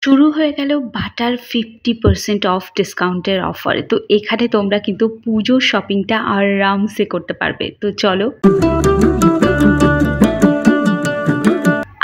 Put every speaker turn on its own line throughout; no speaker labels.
শুরু হয়ে গেল বাটার 50% অফ ডিসকাউন্টের অফারে। তো এখানে তোমরা কিন্তু পুজোর শপিংটা আরামসে করতে পারবে। তো চলো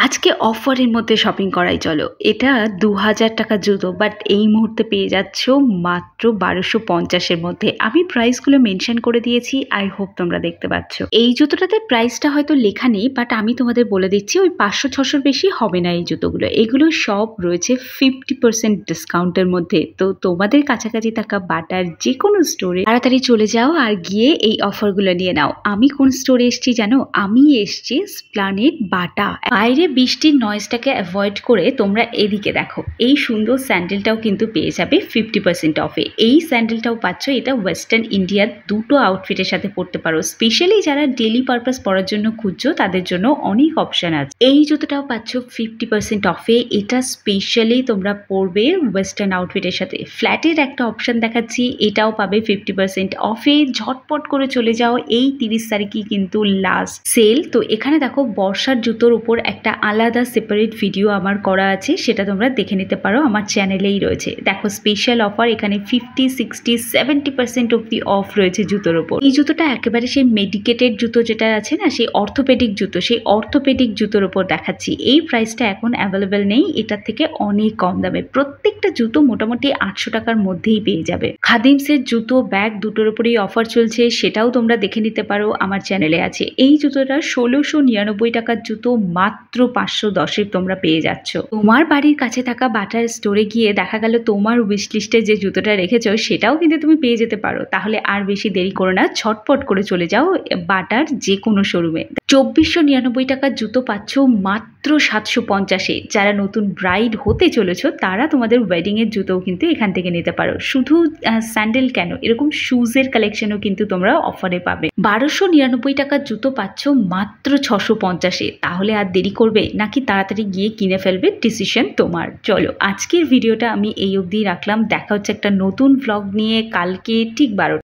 আজকে অফারের মধ্যে শপিং করাই চলো। এটা 2000 টাকার জুতো, বাট এই মুহূর্তে পেয়ে যাচ্ছ মাত্র 1250-এর মধ্যে। আমি প্রাইসগুলো মেনশন করে দিয়েছি, আই হোপ তোমরা দেখতে পাচ্ছ। এই জুতোটাতে প্রাইসটা হয়তো লেখা নেই, বাট আমি তোমাদের বলে দিচ্ছি ওই 500-600 বেশি হবে না এই জুতোগুলো। এগুলো সব রয়েছে 50% ডিসকাউন্টের মধ্যে। তো তোমাদের কাছাকাছি থাকা বাটার যে কোনো স্টোরে তাড়াতাড়ি চলে যাও আর গিয়ে এই অফারগুলো নিয়ে নাও। আমি কোন স্টোরে এসছি জানো? আমি এসছি স্প্লানেড বাটা। বাইরে বৃষ্টির নয়েজটাকে অ্যাভয়েড করে তোমরা এদিকে দেখো, এই সুন্দর স্যান্ডেলটাও কিন্তু পেয়ে যাবে 50% অফে। এই স্যান্ডেলটাও পাচ্ছ, এটা ওয়েস্টার্ন ইন্ডিয়ার দুটো আউটফিটের সাথে পরতে পারো। স্পেশালি যারা ডেলি পারপাস পরার জন্য খুঁজছো তাদের জন্য অনেক অপশন আছে। এই জুতোটাও পাচ্ছ 50% অফে। এটা স্পেশালি তোমরা পরবে ওয়েস্টার্ন আউটফিটের সাথে। ফ্ল্যাটের একটা অপশন দেখাচ্ছি, এটাও পাবে 50% অফে। ঝটপট করে চলে যাও, এই 30 তারিখই কিন্তু লাস্ট সেল। তো এখানে দেখো বর্ষার জুতোর উপর একটা আলাদা সেপারেট ভিডিও আমার করা আছে, সেটা তোমরা দেখে নিতে পারো, আমার চ্যানেলেই রয়েছে। দেখো স্পেশাল অফার এখানে 50, 60, 70% অব্দি অফ রয়েছে জুতোর উপর। এই জুতোটা একেবারে সেই মেডিকেটেড জুতো যেটা আছে না, সেই অর্থোপেডিক জুতো, সেই অর্থোপেডিক জুতোর উপর দেখাচ্ছি। এই প্রাইসটা এখন অ্যাভেলেবেল নেই, এটার থেকে অনেক কম দামে। প্রত্যেকটা জুতো মোটামুটি 800 টাকার মধ্যেই পেয়ে যাবে। খাদিমসের জুতো ব্যাগ দুটোর উপরেই অফার চলছে, সেটাও তোমরা দেখে নিতে পারো, আমার চ্যানেলে আছে। এই জুতোটা 1699 টাকার জুতো মাত্র 510-এর তোমরা পেয়ে যাচ্ছ। তোমার বাড়ির কাছে থাকা বাটার স্টোরে গিয়ে দেখা গেল তোমার উইশ লিস্টে যে জুতোটা রেখেছো সেটাও কিন্তু তুমি পেয়ে যেতে পারো। তাহলে আর বেশি দেরি করো না, ছটপট করে চলে যাও বাটার যে কোনো শোরুমে। 2499 টাকার জুতো পাচ্ছ মাত্র 750-এ। যারা নতুন ব্রাইড হতে চলেছো তারা তোমাদের ওয়েডিং এর জুতোও কিন্তু এখান থেকে নিতে পারো। শুধু স্যান্ডেল কেন, এরকম শুজের কালেকশনও কিন্তু তোমরা অফারে পাবে। 1299 টাকার জুতো পাচ্ছ মাত্র 650-এ। তাহলে আর দেরি করবে নাকি তাড়াতাড়ি গিয়ে কিনে ফেলবে, ডিসিশন তোমার। চলো আজকের ভিডিওটা আমি এই অবধি রাখলাম। দেখা হচ্ছে একটা নতুন ভ্লগ নিয়ে কালকে ঠিক 12টা।